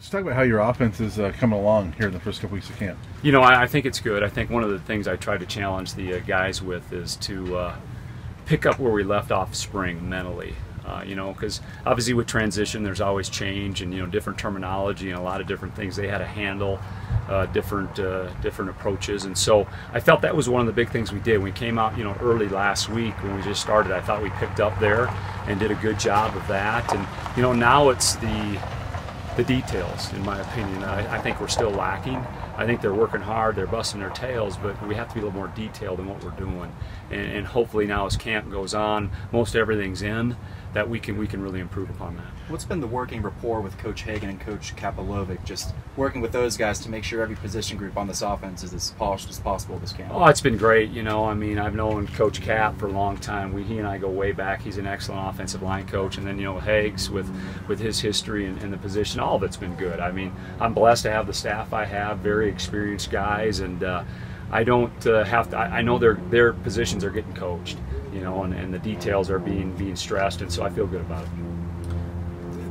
Let's talk about how your offense is coming along here in the first couple weeks of camp. You know, I think it's good. I think one of the things I try to challenge the guys with is to pick up where we left off spring mentally. You know, because obviously with transition there's always change and, you know, different terminology and a lot of different things they had to handle, different approaches. And so I felt that was one of the big things we did. We came out, you know, early last week when we just started. I thought we picked up there and did a good job of that. And, you know, now it's the details, in my opinion. I think we're still lacking. I think they're working hard, they're busting their tails, but we have to be a little more detailed in what we're doing. And hopefully now as camp goes on, most everything's in, that we can really improve upon that. What's been the working rapport with Coach Hagan and Coach Kapolovic, just working with those guys to make sure every position group on this offense is as polished as possible this camp? Oh, it's been great. You know, I mean, I've known Coach Cap for a long time. He and I go way back. He's an excellent offensive line coach. And then, you know, Hags with his history and the position, all of it's been good. I mean, I'm blessed to have the staff I have, very experienced guys, and I don't have to. I know their positions are getting coached, you know, and the details are being stressed, and so I feel good about it.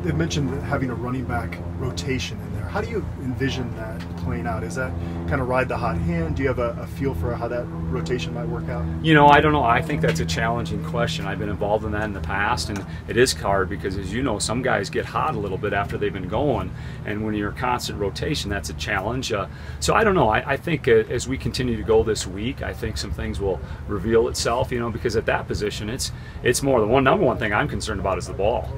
They've mentioned having a running back rotation in there. How do you envision that playing out? Is that kind of ride the hot hand? Do you have a feel for how that rotation might work out? You know, I don't know. I think that's a challenging question. I've been involved in that in the past, and it is hard because, as you know, some guys get hot a little bit after they've been going, and when you're a constant rotation, that's a challenge. So I don't know. I think as we continue to go this week, I think some things will reveal itself, you know, because at that position, it's more the number one thing I'm concerned about is the ball.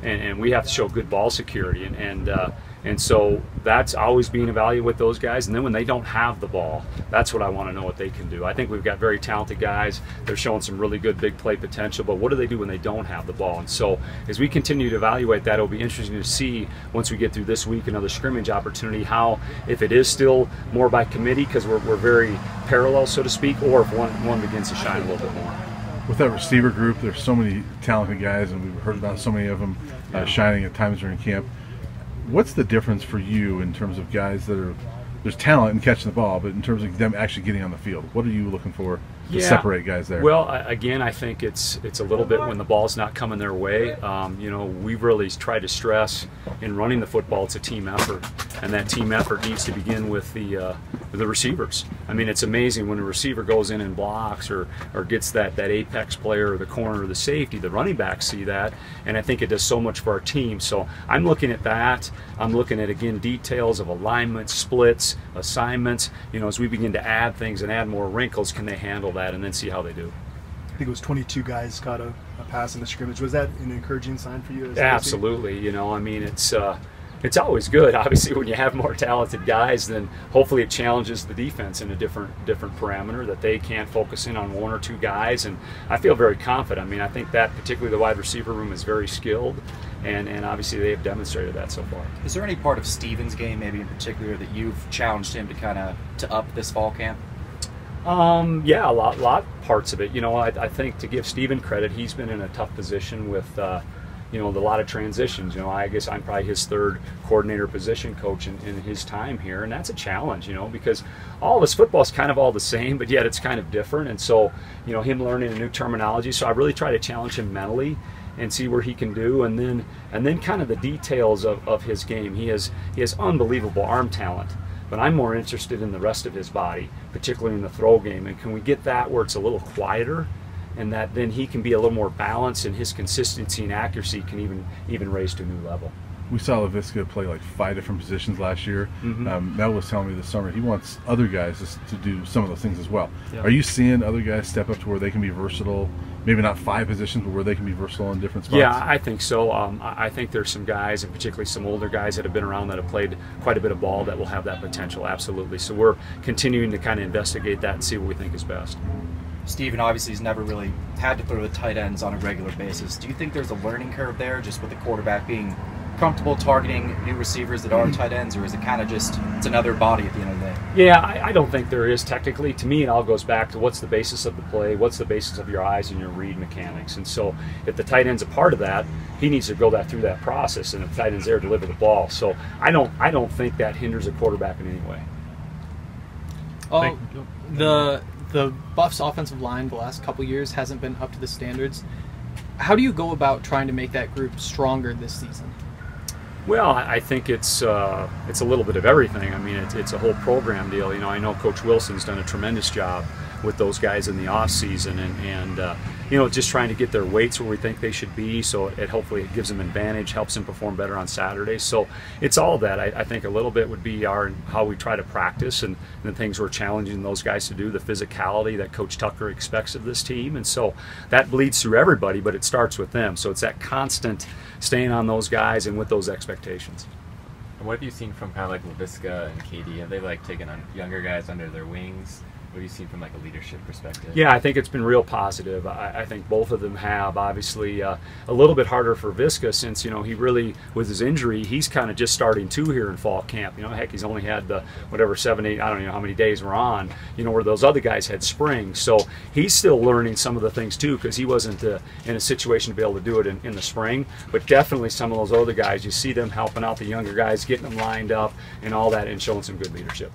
And we have to show good ball security, and so that's always being evaluated with those guys. And then when they don't have the ball, that's what I want to know what they can do. I think we've got very talented guys. They're showing some really good big play potential, but what do they do when they don't have the ball? And so as we continue to evaluate that, it'll be interesting to see once we get through this week another scrimmage opportunity, how, if it is still more by committee because we're very parallel, so to speak, or if one begins to shine a little bit more. With that receiver group, there's so many talented guys, and we've heard about so many of them shining at times during camp. What's the difference for you in terms of guys that are, there's talent in catching the ball, but in terms of them actually getting on the field? What are you looking for to separate guys there? Well, again, I think it's a little bit when the ball's not coming their way. You know, we've really tried to stress in running the football, it's a team effort, and that team effort needs to begin with the receivers. I mean, it's amazing when a receiver goes in and blocks or gets that apex player or the corner or the safety, the running backs see that, and I think it does so much for our team. So I'm looking at that. I'm looking at, again, details of alignment, splits, assignments. You know, as we begin to add things and add more wrinkles, can they handle that, and then see how they do. I think it was 22 guys caught a pass in the scrimmage. Was that an encouraging sign for you? Absolutely. You know, I mean, it's always good, obviously, when you have more talented guys, then hopefully it challenges the defense in a different parameter, that they can't focus in on one or two guys, and I feel very confident. I mean, I think that particularly the wide receiver room is very skilled, and obviously they have demonstrated that so far. Is there any part of Steven's game, maybe in particular, that you've challenged him to up this fall camp? Yeah, a lot parts of it. You know, I think, to give Steven credit, he's been in a tough position with you know, a lot of transitions. You know, I guess I'm probably his third coordinator position coach in his time here, and that's a challenge, you know, because all of us, football is kind of all the same, but yet it's kind of different. And so, you know, him learning a new terminology, so I really try to challenge him mentally and see where he can do, and then kind of the details of his game. He has unbelievable arm talent, but I'm more interested in the rest of his body, particularly in the throw game. And can we get that where it's a little quieter, and that then he can be a little more balanced, and his consistency and accuracy can even raise to a new level. We saw Laviska play like 5 different positions last year. Mel was telling me this summer he wants other guys to do some of those things as well. Yeah. Are you seeing other guys step up to where they can be versatile? Maybe not 5 positions, but where they can be versatile in different spots? Yeah, I think so. I think there's some guys, and particularly some older guys that have been around that have played quite a bit of ball, that will have that potential, absolutely. So we're continuing to kind of investigate that and see what we think is best. Steven obviously has never really had to throw the tight ends on a regular basis. Do you think there's a learning curve there, just with the quarterback being comfortable targeting new receivers that are tight ends, or is it kind of just, it's another body at the end of the day? Yeah, I don't think there is technically. To me, it all goes back to what's the basis of the play, what's the basis of your eyes and your read mechanics. And so if the tight end's a part of that, he needs to go through that process, and if the tight end's there to deliver the ball. So I don't think that hinders a quarterback in any way. The Buffs offensive line the last couple years hasn't been up to the standards. How do you go about trying to make that group stronger this season? Well, I think it's a little bit of everything. I mean, it's a whole program deal. You know, I know Coach Wilson's done a tremendous job with those guys in the off season, and you know, just trying to get their weights where we think they should be. So it hopefully it gives them advantage, helps them perform better on Saturdays. So it's all that. I think a little bit would be how we try to practice and the things we're challenging those guys to do, the physicality that Coach Tucker expects of this team, and so that bleeds through everybody, but it starts with them. So it's that constant staying on those guys and with those expectations. And what have you seen from kind of like Laviska and Katie? Have they like taken on younger guys under their wings? What have you seen from like a leadership perspective? Yeah, I think it's been real positive. I think both of them have. Obviously, a little bit harder for Viska since, you know, he really, with his injury, he's kind of just starting too here in fall camp. You know, heck, he's only had the whatever 7, 8, I don't know how many days we're on. You know, where those other guys had spring. So he's still learning some of the things too, because he wasn't in a situation to be able to do it in the spring. But definitely some of those other guys, you see them helping out the younger guys, getting them lined up, and all that, and showing some good leadership.